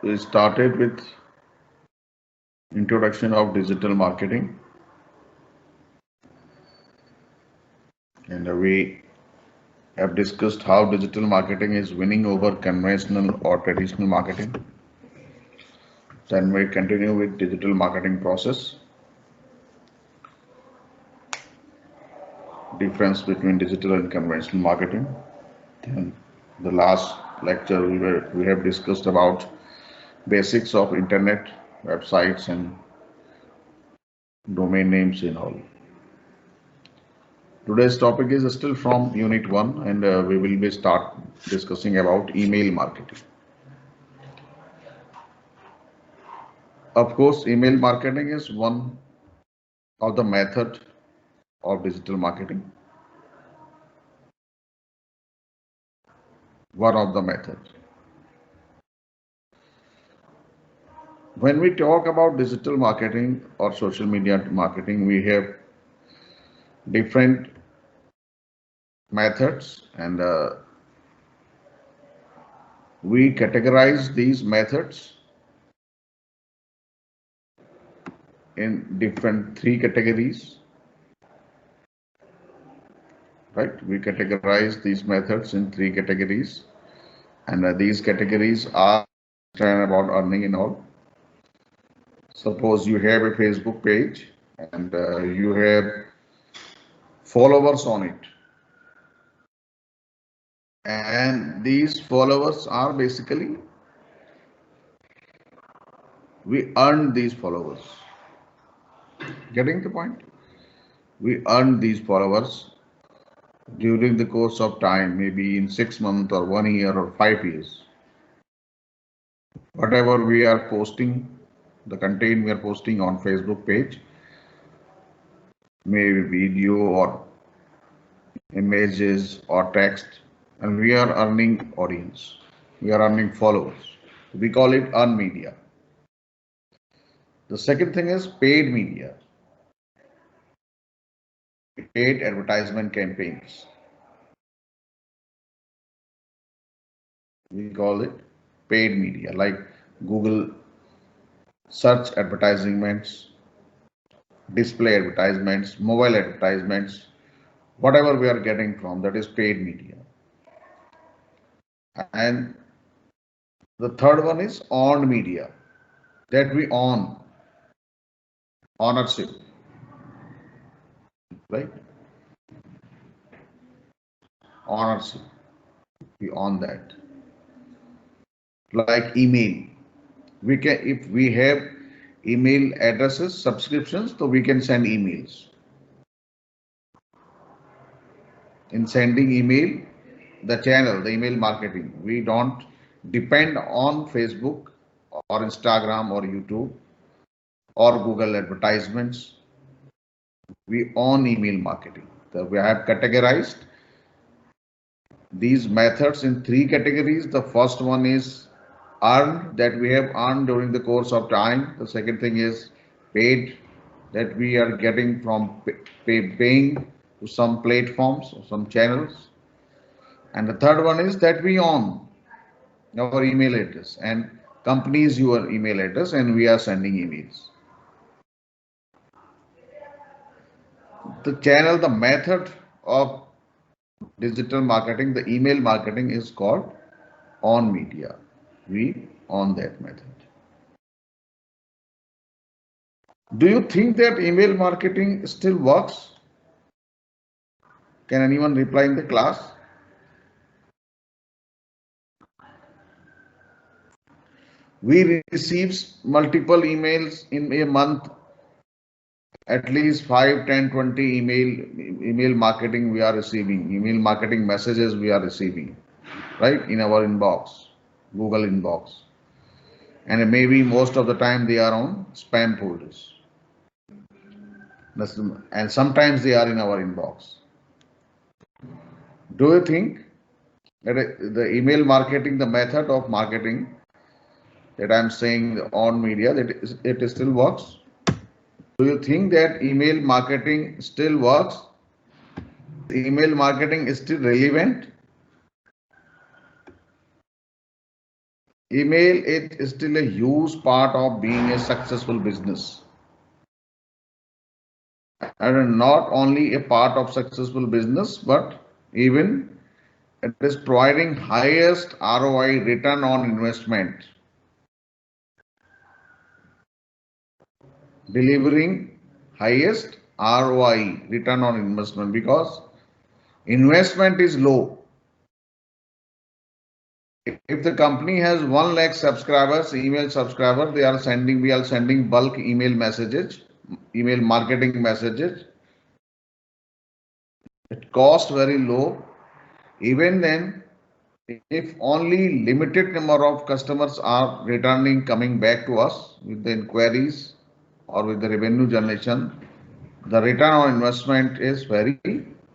We started with introduction of digital marketing, and we have discussed how digital marketing is winning over conventional or traditional marketing. Then we continue with digital marketing process, difference between digital and conventional marketing. And the last lecture we have discussed about basics of internet, websites and domain names and all. Today's topic is still from Unit 1 and we will be start discussing about email marketing. Of course, email marketing is one of the method of digital marketing. One of the methods. When we talk about digital marketing or social media marketing, we have different methods and we categorize these methods in different three categories. Right? We categorize these methods in three categories, and these categories are about earning and all. Suppose you have a Facebook page and you have followers on it, and these followers are basically we earn these followers. Getting the point? We earn these followers during the course of time, maybe in 6 months or 1 year or 5 years. Whatever we are posting, the content we are posting on Facebook page, maybe video or images or text, and we are earning audience. We are earning followers. We call it earned media. The second thing is paid media. Paid advertisement campaigns. We call it paid media, like Google search advertisements, display advertisements, mobile advertisements, whatever we are getting from, that is paid media. And the third one is owned media, that we own, ownership, right? Ownership, we own that. Like email, we can, if we have email addresses, subscriptions, so we can send emails. In sending email, the channel, the email marketing, we don't depend on Facebook or Instagram or YouTube or Google advertisements. We own email marketing. So we have categorized these methods in three categories. The first one is earned, that we have earned during the course of time. The second thing is paid, that we are getting from paying to some platforms or some channels. And the third one is that we own our email address and companies your email address and we are sending emails. The channel, the method of digital marketing, the email marketing is called own media. We own that method. Do you think that email marketing still works? Can anyone reply in the class? We receive multiple emails in a month, at least 5, 10, 20 email marketing we are receiving, email marketing messages we are receiving, right, in our inbox, Google inbox. And maybe most of the time they are on spam folders. And sometimes they are in our inbox. Do you think that the email marketing, the method of marketing that I'm saying on media, that it still works? Do you think that email marketing still works? Email marketing is still relevant? email is still a huge part of being a successful business. And not only a part of successful business, but even it is providing highest ROI, return on investment, delivering highest ROI, return on investment, because investment is low. If the company has 1 lakh subscribers, email subscribers, we are sending bulk email messages, email marketing messages. It costs very low. Even then, if only limited number of customers are returning, coming back to us with the inquiries or with the revenue generation, the return on investment is very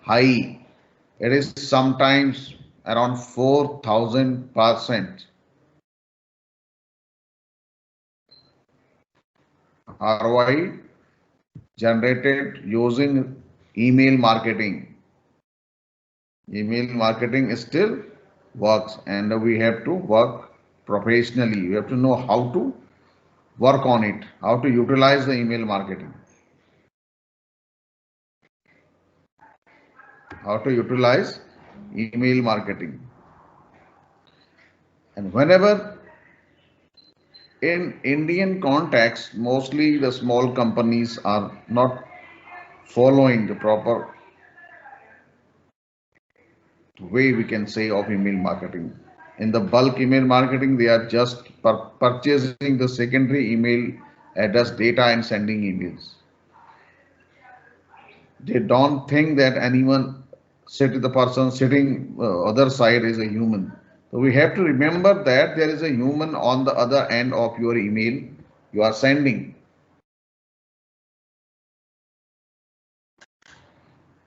high. It is sometimes around 4,000% ROI generated using email marketing. Email marketing still works, and we have to work professionally. We have to know how to work on it, how to utilize the email marketing, how to utilize email marketing. And whenever in Indian context, mostly the small companies are not following the proper way, we can say, of email marketing. In the bulk email marketing, they are just purchasing the secondary email address data and sending emails. They don't think that anyone the person sitting other side is a human. So we have to remember that there is a human on the other end of your email you are sending.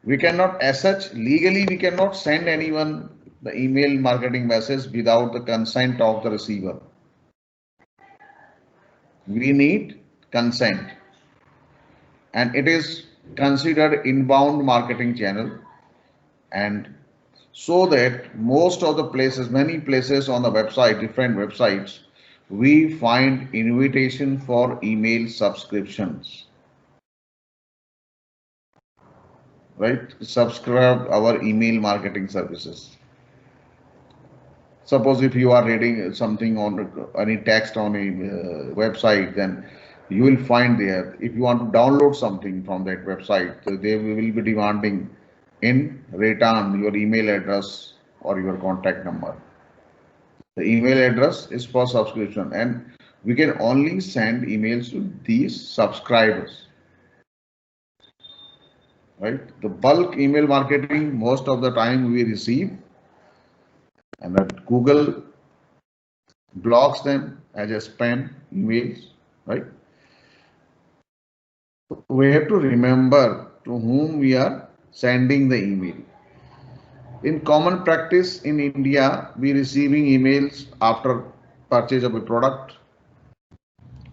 We cannot, as such, legally, we cannot send anyone the email marketing message without the consent of the receiver. We need consent, and it is considered inbound marketing channel. And so that most of the places, many places on the website, different websites, we find invitation for email subscriptions. Right? Subscribe our email marketing services. Suppose if you are reading something on any text on a website, then you will find there. If you want to download something from that website, they will be demanding in return your email address or your contact number. The email address is for subscription, and we can only send emails to these subscribers. Right? The bulk email marketing, most of the time we receive, and that Google blocks them as a spam emails, right? We have to remember to whom we are sending the email. In common practice in India, we receiving emails after purchase of a product.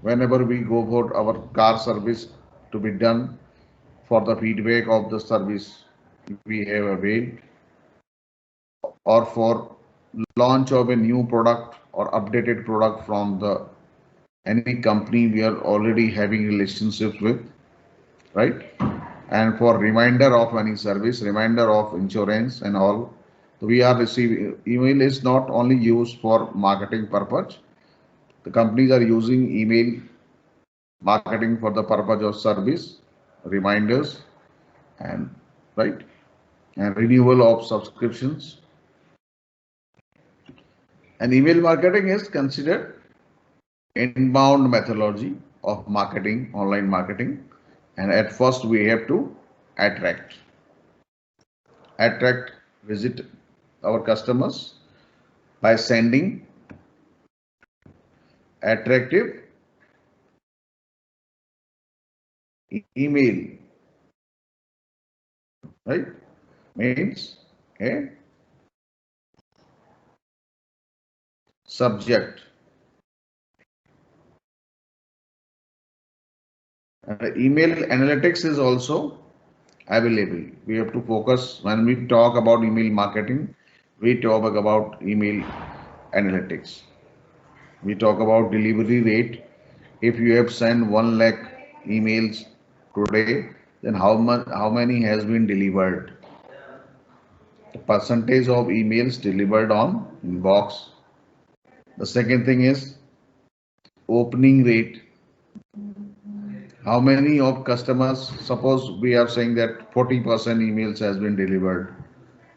Whenever we go for our car service to be done, for the feedback of the service we have availed, or for launch of a new product or updated product from the any company we are already having relationships with, right? And for reminder of any service, reminder of insurance and all, we are receiving. Email is not only used for marketing purpose. The companies are using email marketing for the purpose of service, reminders, and right, and renewal of subscriptions. And email marketing is considered inbound methodology of marketing, online marketing. And at first we have to attract, visit our customers by sending attractive email, right? Means a subject. Email analytics is also available. We have to focus when we talk about email marketing, we talk about email analytics. We talk about delivery rate. If you have sent 1 lakh emails today, then how many has been delivered? The percentage of emails delivered on inbox. The second thing is opening rate. How many of customers, suppose we are saying that 40% emails has been delivered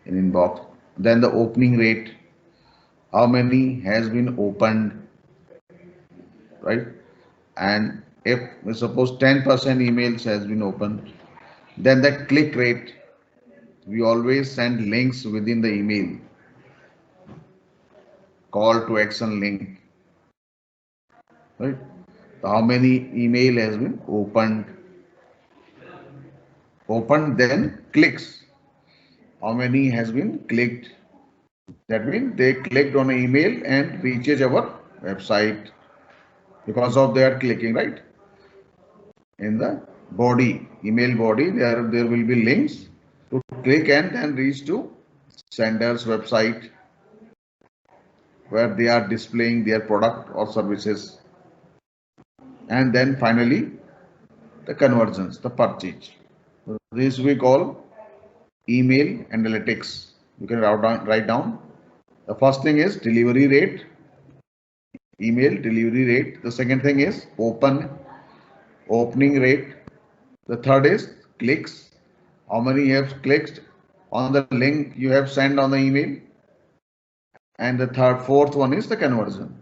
in inbox. Then the opening rate, how many has been opened, right? And if we suppose 10% emails has been opened, then the click rate, we always send links within the email, call to action link, right? So how many email has been opened, then clicks, how many has been clicked? That means they clicked on an email and reaches our website because of their clicking, right? In the body, email body, there will be links to click and then reach to sender's website where they are displaying their product or services. And then finally, the conversions, the purchase. This we call email analytics. You can write down. The first thing is delivery rate, email delivery rate. The second thing is opening rate. The third is clicks. How many you have clicked on the link you have sent on the email? And the fourth one is the conversion.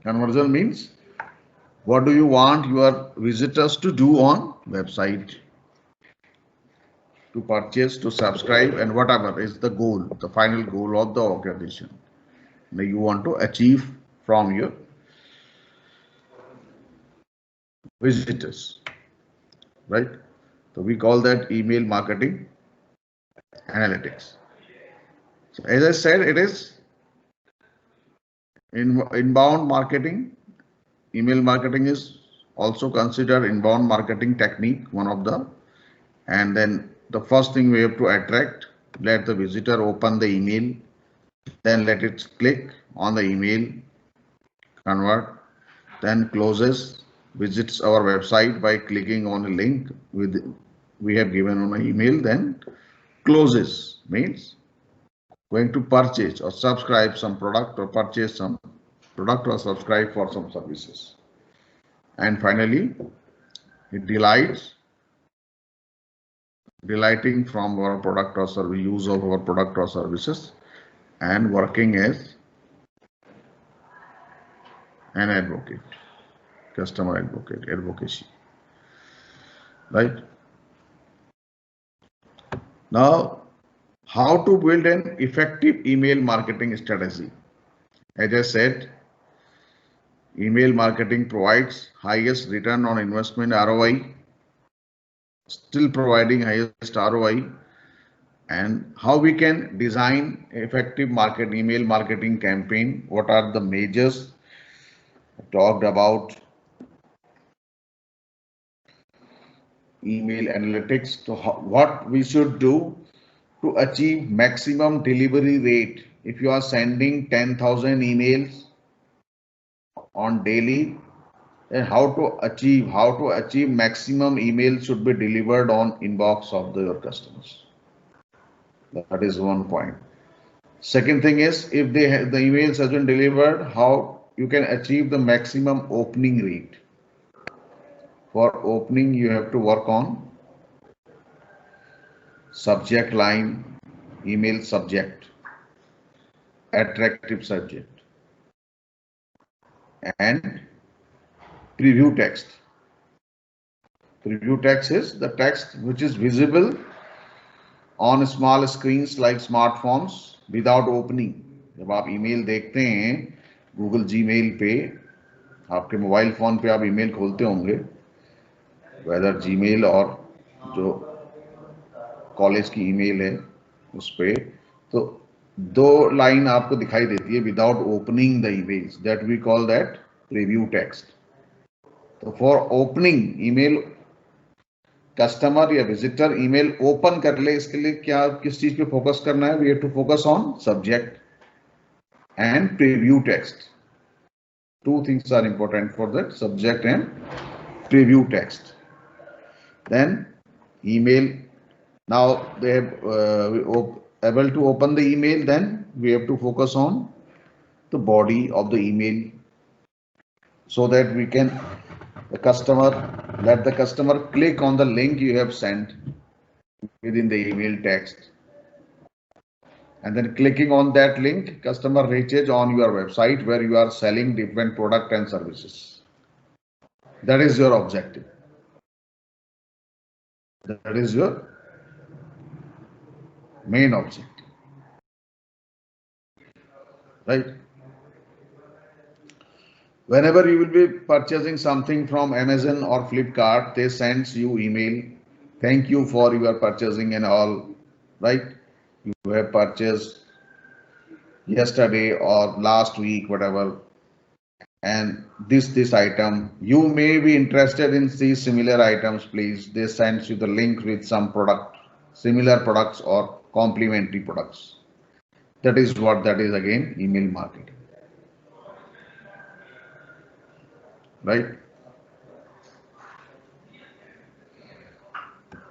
Conversion means what do you want your visitors to do on website? To purchase, to subscribe, and whatever is the goal, the final goal of the organization that you want to achieve from your visitors, right? So we call that email marketing analytics. So as I said, it is inbound marketing. Email marketing is also considered inbound marketing technique, one of the, and then the first thing we have to attract, let the visitor open the email, then let it click on the email, convert, then closes, visits our website by clicking on a link we have given on the email, then closes means going to purchase or subscribe some product or purchase some product or subscribe for some services. And finally, it delighting from our product or service, use of our product or services, and working as an advocate, customer advocate, advocacy, right? Now, how to build an effective email marketing strategy? As I said, email marketing provides highest return on investment ROI, still providing highest ROI, and how we can design effective email marketing campaign. What are the measures? I talked about email analytics. So what we should do to achieve maximum delivery rate. If you are sending 10,000 emails on daily, then how to achieve maximum emails should be delivered on inbox of your customers. That is one point. Second thing is, if the emails has been delivered, how you can achieve the maximum opening rate. For opening, you have to work on subject line, email subject, attractive subject, and preview text. Preview text is the text which is visible on small screens like smartphones without opening. जब आप email देखते हैं Google Gmail पे, आपके mobile phone पे आप email खोलते होंगे, वेदर जीमेल और जो कॉलेज की ईमेल है उस पे, तो दो लाइन आपको दिखाई देती है without opening the image, that we call that preview text. तो फॉर ओपनिंग ईमेल, कस्टमर या विजिटर ईमेल ओपन कर ले, इसके लिए क्या किस चीज पे फोकस करना है? We have to focus on subject. and preview text. Two things are important for that, subject and preview text. Then email. Now they have able to open the email. Then we have to focus on the body of the email so that we can let the customer click on the link you have sent within the email text, and then clicking on that link, customer reaches on your website where you are selling different product and services. That is your objective. That is your main objective, right? Whenever you will be purchasing something from Amazon or Flipkart, they sends you email. Thank you for your purchasing and all, right? You have purchased yesterday or last week, whatever, and this item. You may be interested in these similar items, please. They sends you the link with some product, similar products or complementary products. That is what that is again, email marketing, right?